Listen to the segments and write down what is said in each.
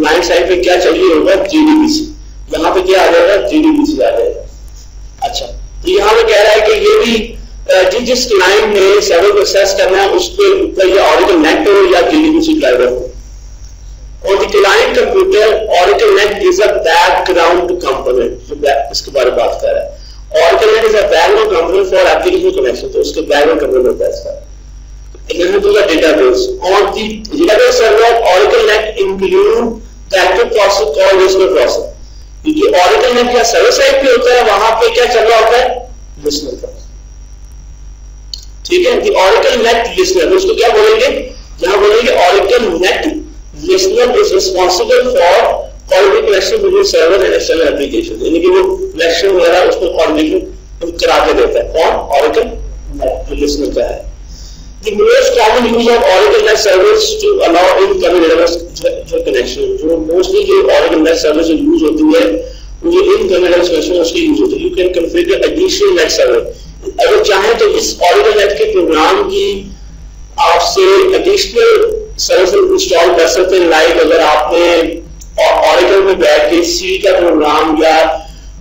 Client side पे क्या चाहिए होगा, JDBC, यहाँ पे क्या आ जाएगा, JDBC आ जाएगा। अच्छा, तो यहाँ पे कह रहा है कि ये भी जिस क्लाइंट ने सर्वर को एक्सेस करना है उसके ऊपर ये Oracle NET हो या JDBC ड्राइवर हो। On the client computer, Oracle NET is a background component, इसके बारे में बात कर रहा है। Oracle NET is a background component for application connection, तो उसके background component होता है इसका। यहाँ तो database, on the database server, Oracle NET include the active process called listener process। क्योंकि Oracle NET का सर्वर साइड पे होता है, वहां पे क्या चल रहा होता है, listener process, ठीक है। The Oracle NET listener, उसको क्या बोलेंगे, यहाँ बोलेंगे Oracle NET listener is responsible for coordinating connection between server and external application, यानी कि वो connection वगैरह उसको coordination करा के देता है। कौन, Oracle NET जो listener का है। The most common use of Oracle NET servers to allow incoming database connection, जो mostly जो Oracle NET servers जो use होती है वो जो incoming database connection उसकी use होती है। You can configure additional NET server, अगर चाहें तो इस Oracle NET के प्रोग्राम की आपसे एडिशनल सर्विस इंस्टॉल कर सकते हैं। लाइक अगर आपने Oracle में बैठ के C का प्रोग्राम या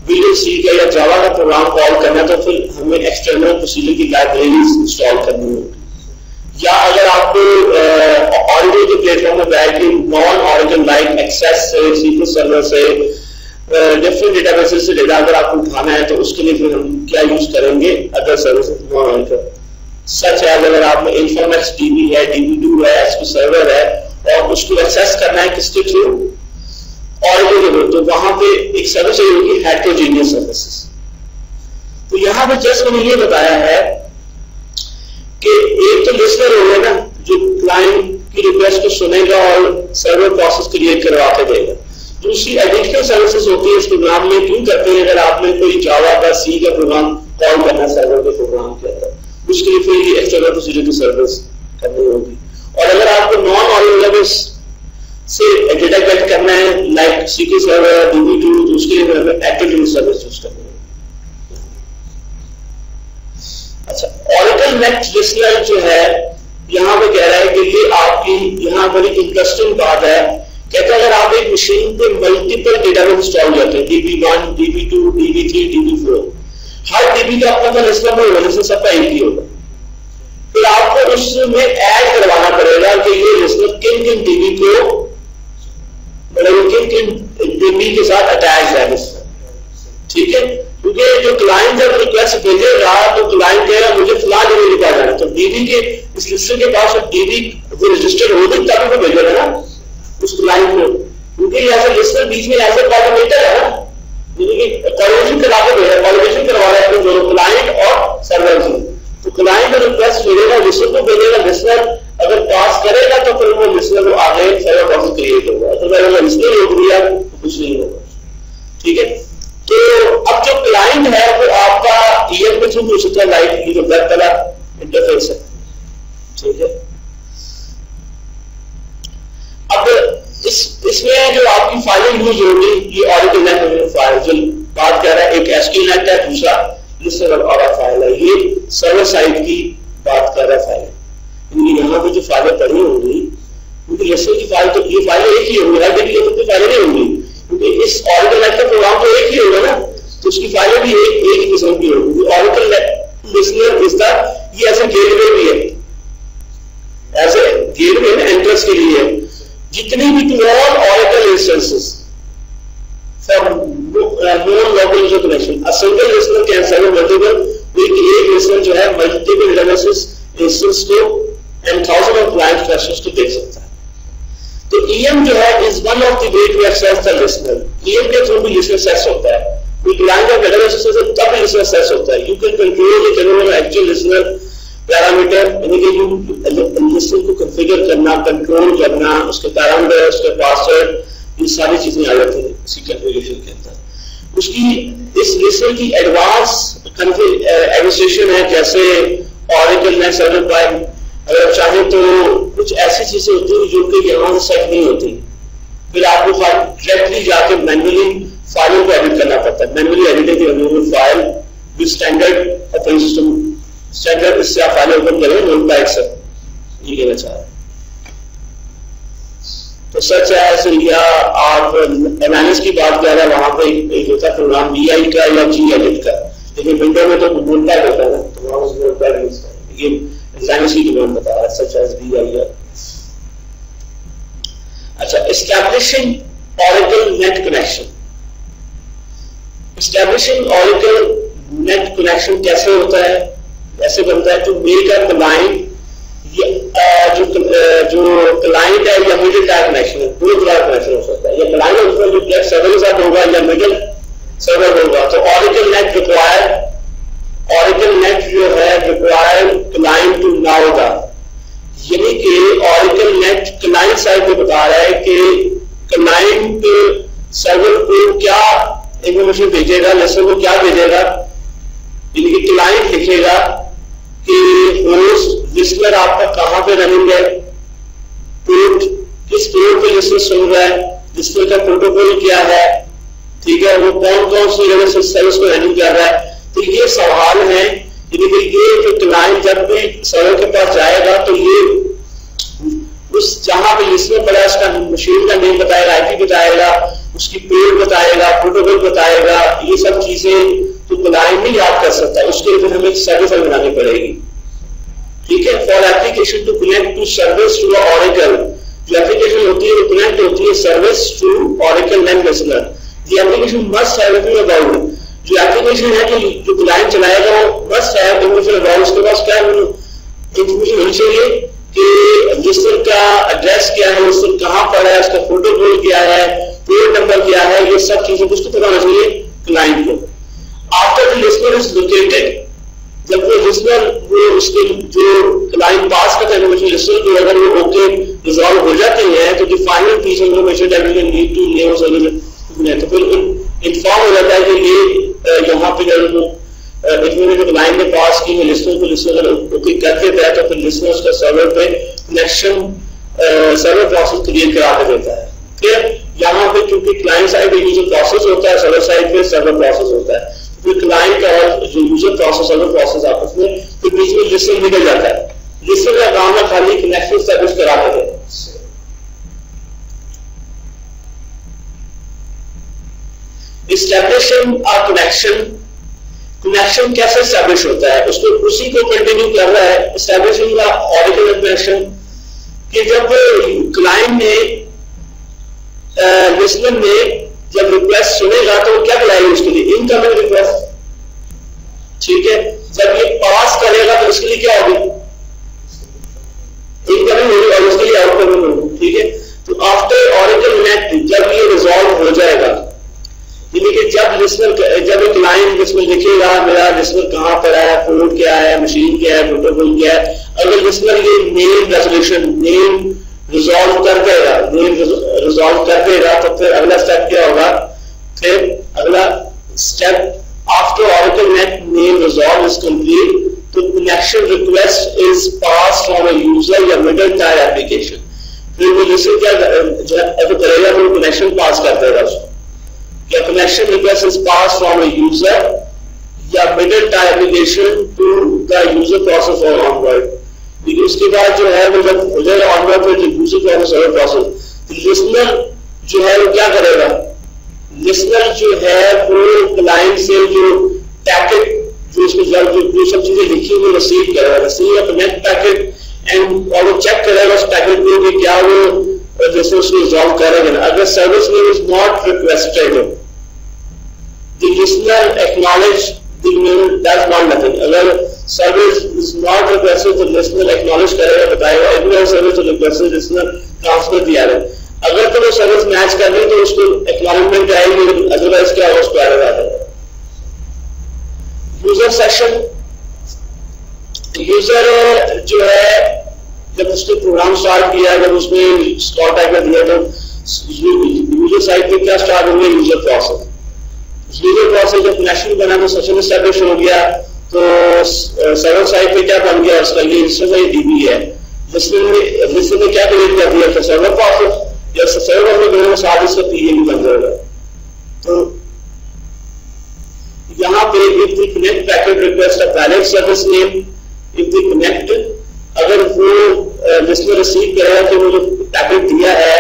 Visual C का या जावा का प्रोग्राम कॉल करना, तो फिर हमें एक्सटर्नल प्रोसीजर की लाइब्रेरीज इंस्टॉल करनी होगी। या अगर आपको Oracle के प्लेटफॉर्म में बैठ के नॉन Oracle लाइक एक्सेस से, SQL सर्वर से, डिफरेंट डेटाबेसेस से डेटा अगर आपको उठाना है, तो उसके लिए फिर हम क्या यूज करेंगे, अदर सर्विसेज नॉन Oracle, सच है। अगर आप में Informax DB है, DB2 है, SQL सर्वर है और उसको एक्सेस करना है किसके थ्रू, Oracle के थ्रू, तो वहां पे एक सर्विस चाहिए होगी हेटेरोजेनियस सर्विसेज। तो यहाँ पे जस्ट मैंने ये बताया है कि एक तो लिस्नर होगा ना जो क्लाइंट की रिक्वेस्ट को सुनेगा और सर्वर प्रोसेस क्रिएट करवा के देगा। दूसरी एडिशनल सर्विसेज होती है इस प्रोग्राम में, क्यों करते हैं, अगर आपने कोई जावा का C का प्रोग्राम कॉल करना सर्वर के प्रोग्राम के अंदर, उसके लिए फिर ये एक्सटर्नल प्रोसीजर की सर्विस करनी होगी। और अगर आपको नॉन Oracle से डेटा कलेक्ट करना है लाइक SQL सर्वर, DB2, तो उसके लिए हमें एक्टिव सर्विस यूज करनी है। अच्छा, Oracle NET listener जो है यहाँ पे कह रहा है कि ये आपकी यहाँ पर एक इंटरेस्टिंग बात है। कहते हैं अगर आप एक मशीन पे मल्टीपल डेटाबेस इंस्टॉल करते हैं, DB1, DB2, DB3, DB4, हर DB का अपना लिस्नर नहीं होगा, लिस्नर सबका एक ही होगा। फिर आपको उसमें ऐड करवाना पड़ेगा कि ये लिस्नर किन किन DB को, मतलब किन किन DB के साथ अटैच है लिस्नर, ठीक है। क्योंकि जो क्लाइंट जब रिक्वेस्ट भेजेगा तो क्लाइंट कहेगा मुझे फलां DB लिखा जाना, तो DB के इस लिस्नर के पास DB वो रजिस्टर्ड होगी तभी वो भेजेगा ना उस क्लाइंट को, क्योंकि ऐसे लिस्नर बीच में ऐसे कोऑर्डिनेटर है ना, कोऑर्डिनेशन करा के भेजा, कोऑर्डिनेशन करवा रहा है दोनों क्लाइंट और सर्वर से। तो क्लाइंट रिक्वेस्ट भेजेगा, लिस्नर को भेजेगा, लिस्नर अगर पास करेगा तो फिर वो लिस्नर को आगे सर्वर प्रोसेस क्रिएट होगा। तो अगर लिस्नर रोक दिया तो कुछ नहीं होगा, ठीक है। तो अब जो क्लाइंट है वो आपका EM के थ्रू हो सकता है, लाइक ये जो वेब वाला इंटरफेस है, ठीक है। अब इसमें जो आपकी फाइलें यूज होगी ये Oracle NET फाइल जो बात कर रहा है, एक SQLite है, दूसरा लिस्नर और फाइल है, ये सर्वर साइड की बात कर रहा है फाइल। क्योंकि यहाँ पे जो फाइलें पड़ी होंगी क्योंकि लिस्नर की फाइल तो ये फाइलें एक ही होंगी, हर डेटा की फाइलें नहीं होंगी, क्योंकि इस Oracle NET का प्रोग्राम तो एक ही होगा ना, तो उसकी फाइलें भी एक ही किस्म की होंगी। Oracle NET listener is the, ये ऐसे गेटवे भी है, ऐसे गेटवे में एंट्रेंस के लिए है। जितनी भी non Oracle instances for non-local user connection, a single listener can serve multiple, एक listener जो है multiple databases instance को and thousands of client connections को देख सकता है। तो EM जो है is one of the way to access the listener। EM के थ्रू भी listener access होता है, कोई client का database से तब भी listener access होता है। You can control the general actual listener parameter, यानी कि लिस्नर को कॉन्फ़िगर करना, कंट्रोल करना, उसके पैरामीटर, उसके पासवर्ड, ये सारी चीजें आ जाती हैं इसी कॉन्फ़िगरेशन के अंदर। उसकी इस लिस्नर की एडवांस एडमिनिस्ट्रेशन है, जैसे Oracle NET सर्वर पर अगर चाहे तो कुछ ऐसी चीजें होती हैं जो कि यहाँ से सेट नहीं होती, फिर आपको डायरेक्टली जाके मैन्युअली फाइलों को एडिट करना पड़ता है। Manually editing file with standard operating system standard, इससे आप फाइल ओपन करें 1 बाइट से, ये कहना चाह रहा है। तो सच एज या आप एनालिस की बात कर रहे हैं वहां पे एक होता है प्रोग्राम VI का या Gedit का, लेकिन विंडो में तो नोटपैड होता है ना, तो वहां उस नोटपैड यूज करें। ये एनालिस की डिमांड बता रहा है सच एज VI या। अच्छा, establishing Oracle net connection. Establishing Oracle net connection कैसे होता है? ऐसे बनता है टू मेक अ क्लाइंट, जो क्लाइंट है या मिडिल टायर कनेक्शन है, दो तरह का कनेक्शन हो सकता है, या क्लाइंट उसमें जो डायरेक्ट सर्वर के साथ होगा या मिडिल सर्वर होगा। तो Oracle net require, Oracle net जो है require client to now the, यानी कि Oracle नेट क्लाइंट साइड पे बता रहा है कि क्लाइंट सर्वर को क्या इंफॉर्मेशन भेजेगा, लिस्टर को क्या भेजेगा, यानी कि क्लाइंट लिखेगा कि होस्ट लिस्टर आपका कहां पे रनिंग है, पोर्ट किस पोर्ट पे लिस्टर सुन रहा है, लिस्टर का प्रोटोकॉल क्या है, ठीक है, वो कौन कौन सी जगह से सर्विस को हैंडल कर रहा है। तो ये सवाल है, यानी कि ये जो क्लाइंट जब भी सर्वर के पास जाएगा तो ये उस जहां पे लिस्टर पड़ा है उसका मशीन का नेम बताएगा, IP बताएगा, उसकी पोर्ट बताएगा, प्रोटोकॉल बताएगा, ये सब चीजें तो क्लाइंट नहीं याद कर सकता, उसके लिए हमें सर्विस बनानी पड़ेगी, ठीक है। For application to connect to service to Oracle, जो एप्लीकेशन होती है वो कनेक्ट होती है service to Oracle net listener. The application must have everything about, जो एप्लीकेशन है जो क्लाइंट चलाएगा वो मस्ट हैव इन्फॉर्मेशन अबाउट, उसके पास क्या इंफॉर्मेशन होनी चाहिए कि लिस्टर का एड्रेस क्या है, लिस्टर कहां पर है, उसका प्रोटोकॉल क्या है, पोर्ट नंबर क्या है, ये सब चीजें उसको पता होना चाहिए क्लाइंट को। After the listener is located, जब वो लिस्टर वो उसके जो क्लाइंट पास करता है इन्फॉर्मेशन लिस्टर को, अगर वो ओके रिजॉल्व हो जाते हैं तो the final piece information that we need to name service, तो फिर इन्फॉर्म हो जाता है कि ये यहाँ पे अगर वो इन्फॉर्मेशन क्लाइंट ने पास की है लिस्टर को, लिस्टर अगर ओके कर देता है तो फिर लिस्टर उसका सर्वर पे कनेक्शन सर्वर प्रोसेस क्रिएट करा के देता है। फिर यहाँ पे क्योंकि क्लाइंट साइड पे यूजर प्रोसेस होता है, सर्वर साइड पे सर्वर प्रोसेस होता है, फिर क्लाइंट का और जो यूजर प्रोसेस सर्वर प्रोसेस आपस में फिर बीच में लिस्टर निकल जाता है। लिस्टर का काम है खाली कनेक्शन सर्विस करा के देना। एस्टैब्लिशिंग अ कनेक्शन, कनेक्शन कैसे एस्टैब्लिश होता है उसको उसी को कंटिन्यू कर रहा है। एस्टैब्लिशिंग द Oracle कनेक्शन कि जब क्लाइंट ने लिस्टर ने जब रिक्वेस्ट सुनेगा तो क्या बुलाएगा उसके लिए, इनकमिंग रिक्वेस्ट, ठीक है। जब ये पास करेगा तो उसके लिए क्या होगी, इनकमिंग होगी और उसके लिए आउटकमिंग होगी, ठीक है। तो आफ्टर Oracle नेट जब ये रिजॉल्व हो जाएगा, यानी कि जब क्लाइंट लिस्टर लिखेगा मेरा लिस्टर कहां पर है, पोर्ट क्या है, मशीन क्या है, प्रोटोकॉल क्या है, अगर लिस्टर ये नेम रेजोल्यूशन नेम रिजॉल्व कर देगा, नेम रिजॉल्व कर देगा तो फिर अगला स्टेप क्या होगा, फिर अगला step after Oracle net name resolve is complete, तो connection request is passed from a user या middle tier application। फिर वो लिस्टर क्या करेगा, वो कनेक्शन पास कर देगा उसको, या connection request is passed from a user या middle tier application to the user process or onboard। लेकिन उसके बाद जो है वो जब हो जाएगा ऑनवर्ड पर यूजर प्रोसेस और प्रोसेस, तो लिस्टर जो है वो क्या करेगा, लिस्टर जो है वो क्लाइंट से जो पैकेट जो उसमें जो सब चीजें लिखी हुई रिसीव करेगा, receive a connect packet and और वो चेक करेगा उस पैकेट को कि क्या वो जैसे उसको रिजॉल्व करेगा। अगर service name is not requested, the listener acknowledge the name does not nothing. अगर सर्विस इज नॉट रिक्वेस्टेड तो लिस्टर एक्नॉलेज करेगा, बताएगा इतना सर्विस तो रिक्वेस्टेड लिस्टर ट्रांसफर दिया है। अगर तो वो सर्विस मैच कर रही तो उसको एक्नॉलेजमेंट आएगी, लेकिन अदरवाइज क्या होगा उसको एरर आ जाएगा। यूजर सेशन, यूजर जो है जब उसने प्रोग्राम स्टार्ट किया, जब उसने स्टॉप टाइप दिया तो यूजर साइड पे क्या स्टार्ट हो गया, यूजर प्रोसेस। यूजर प्रोसेस जब कनेक्शन बना तो सेशन एस्टैब्लिश हो गया, तो सर्वर साइड पे क्या बन गया उसका, ये इंस्टेंस डीबी है। लिस्टर ने क्या क्रिएट कर दिया था, सर्वर प्रोसेस, या सर्वर में दोनों साथ इसका पीएम बन जाएगा। तो यहाँ पे if the connect packet request a valid service name, if the connect अगर वो लिस्टर रिसीव करेगा कि वो जो पैकेट दिया है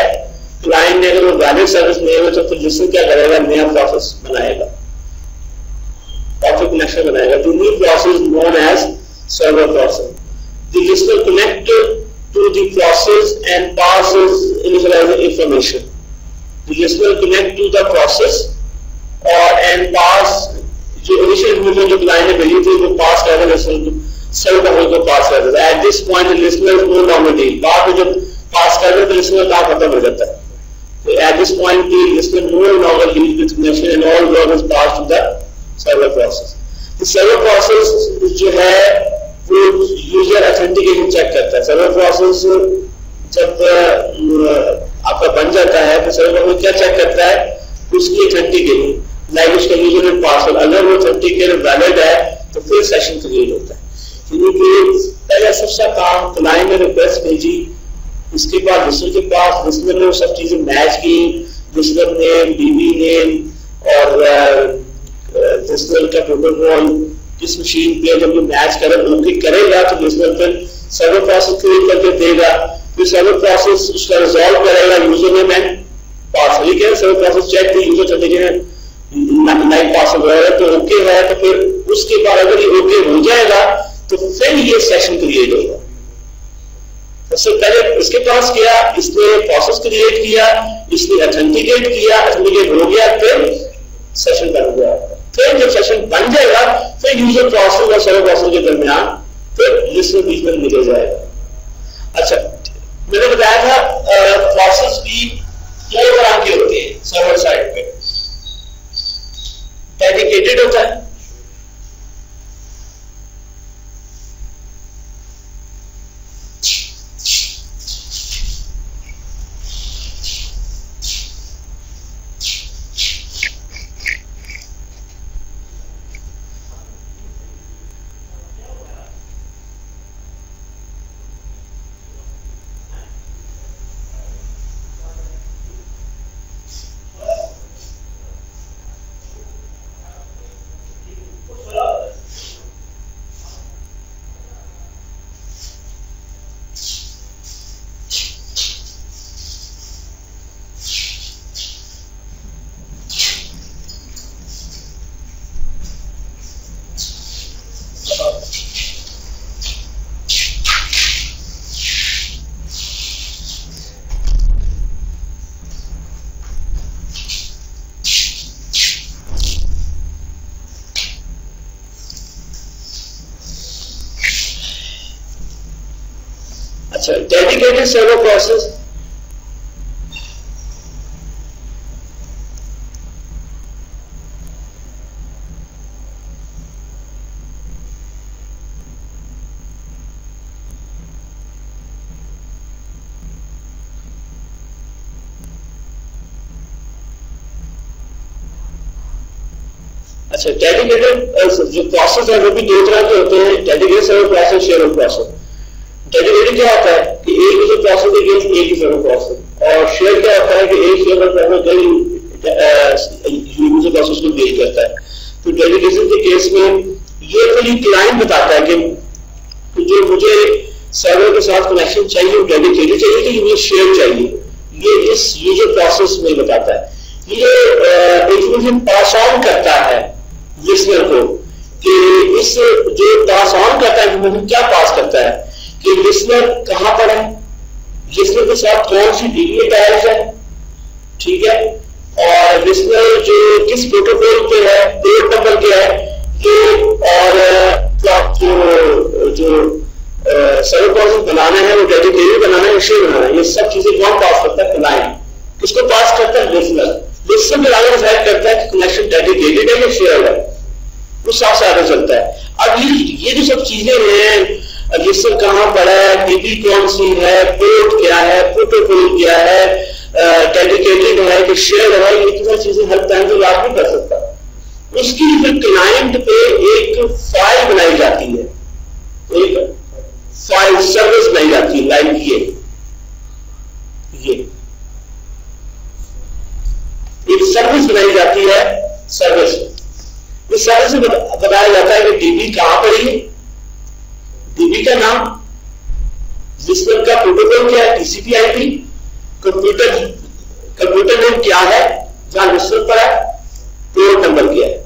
क्लाइंट ने अगर वो वैलिड सर्विस नहीं है तो फिर लिस्नर क्या करेगा, नया प्रोसेस बनाएगा, टॉपिक कनेक्शन बनाएगा। The new process known as server process. The listener connect to the process and passes initializing information. The listener connect to the process and pass जो इनिशियल इन्फॉर्मेशन जो client ने भेजी थी वो पास कर देगा सर्वर प्रोसेस को पास कर देता है। At this point listener no longer deal, बाद में जब पास कर दे तो लिसनर का खत्म हो जाता है। तो at this point the listener no longer deal with connection and all work is pass to the server process. The server process जो है वो यूजर ऑथेंटिकेशन चेक करता है। सर्वर प्रोसेस जब आपका बन जाता है तो सर्वर प्रोसेस क्या चेक करता है, उसकी ऑथेंटिकेशन, लाइक उसका यूजर नेम पासवर्ड, अगर वो ऑथेंटिकेशन वैलिड है तो फिर सेशन क्रिएट होता है। क्योंकि पहला सबसे काम क्लाइंट ने रिक्वेस्ट भेजी, इसके बाद लिसनर के पास, लिसनर ने वो सब चीजें मैच की, लिसनर नेम, डीबी नेम और लिसनर का प्रोटोकॉल किस मशीन पे जब ये मैच करेगा तो लिसनर फिर सर्वर प्रोसेस क्रिएट करके देगा, फिर सर्वर प्रोसेस उसका रिजॉल्व करेगा यूजर नेम एंड पासवर्ड। ठीक है, server process check the user authentication like password है तो ओके है, तो फिर उसके बाद अगर ये ओके हो जाएगा तो फिर ये सेशन क्रिएट होगा। सबसे पहले इसके पास किया, इसने प्रोसेस क्रिएट किया, इसने ऑथेंटिकेट किया, ऑथेंटिकेट हो गया, फिर सेशन बन गया। फिर जब सेशन बन जाएगा फिर यूजर प्रोसेस और सर्वर प्रोसेस के दरमियान फिर लिसनर बीच में मिल जाएगा। अच्छा, मैंने बताया था प्रोसेस भी दो तरह के होते हैं सर्वर साइड पे। डेडिकेटेड होता है, डेडिकेटेड सर्वर प्रोसेस अच्छा, डेडिकेटेड जो प्रोसेस है वो भी दो तरह के होते हैं, dedicated server process, shared process. Dedicated क्या होता है कि एक यूजर प्रोसेस अगेंस्ट एक ही सर्वर प्रोसेस, और शेयर क्या होता है कि एक सर्वर प्रोसेस कई यूजर प्रोसेस को डील करता है। तो डेडिकेशन के केस में ये फिर क्लाइंट बताता है कि जो मुझे सर्वर के साथ कनेक्शन चाहिए वो डेडिकेटेड चाहिए कि मुझे शेयर चाहिए, ये इस यूजर प्रोसेस में बताता है। ये इंफॉर्मेशन पास ऑन करता है लिसनर को कि इस जो पास ऑन करता है इंफॉर्मेशन क्या पास करता है कि लिसनर कहां पर है, लिसनर के साथ कौन सी डीबी अटैच है, ठीक है, और लिसनर जो किस प्रोटोकॉल पे है, पोर्ट नंबर क्या है, ये और जो सर्वर प्रोसेस बनाना है वो डेडिकेटेड बनाना है, शेयर बनाना है, ये सब चीजें कौन पास करता है, क्लाइंट। किसको पास करता है, लिसनर। लिसनर के आगे डिसाइड करता है कि कनेक्शन डेडिकेटेड है या शेयर है, उस हिसाब से आगे चलता है। अब ये जो सब चीजें हैं, लिसनर कहां पर है, डीबी कौन सी है, पोर्ट क्या है, प्रोटोकॉल क्या है, डेडिकेटेड है कि शेयर है, ये किसी चीजें हर टाइम तो याद नहीं कर सकता। उसकी फिर क्लाइंट पे एक फाइल बनाई जाती है, एक फाइल सर्विस बनाई जाती है, लाइक ये एक सर्विस बनाई जाती है, सर्विस। इस सर्विस में बताया जाता है कि डीबी कहां पर है, डीबी का नाम, लिसनर का प्रोटोकॉल क्या है, TCP IP, computer computer name क्या है, जहां लिस्टर पर है, पोर्ट नंबर क्या है,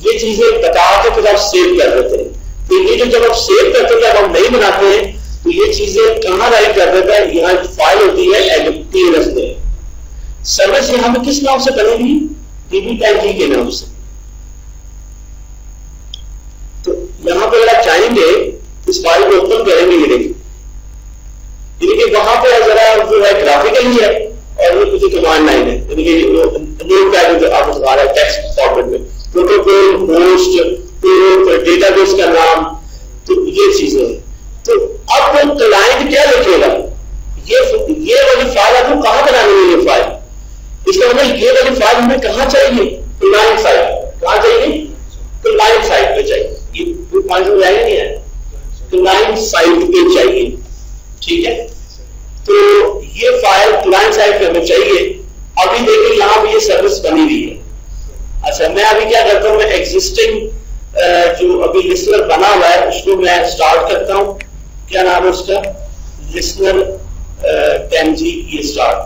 ये चीजें बता के फिर आप सेव कर देते हैं। तो ये जो जब आप सेव करते हैं, जब हम नहीं बनाते हैं, तो ये चीजें कहां राइट कर देता है, यहाँ फाइल होती है एलटीएस में। सर्विस यहां पे किस नाम से बनेगी, db10g के नाम से। तो यहां पर अगर आप चाहेंगे इस फाइल को ओपन करेंगे, ये देखिए वहां पे जरा जो है ग्राफिकली है और ये कुछ कमांड लाइन है, यानी कि नोट पैड जो आपको दिखा रहा है टेक्स्ट फॉर्मेट में, प्रोटोकॉल, होस्ट, डेटाबेस का नाम, तो ये चीजें हैं। तो अब वो क्लाइंट क्या लिखेगा, ये वाली फाइल आपको कहां बनानी है, ये फाइल, इसका मतलब ये वाली फाइल हमें कहां चाहिए, क्लाइंट साइड। कहां चाहिए, क्लाइंट साइड पे चाहिए, ये पॉइंट हो जाएगा नहीं है, क्लाइंट साइड पे चाहिए, ठीक है। तो ये फाइल क्लाइंट साइड पे हमें चाहिए। अभी देखिए यहां पे ये सर्विस बनी हुई है। अच्छा, मैं अभी क्या करता हूं, मैं एग्जिस्टिंग जो अभी लिस्नर बना हुआ है उसको मैं स्टार्ट करता हूं। क्या नाम है उसका, लिस्नर 10G, ये स्टार्ट।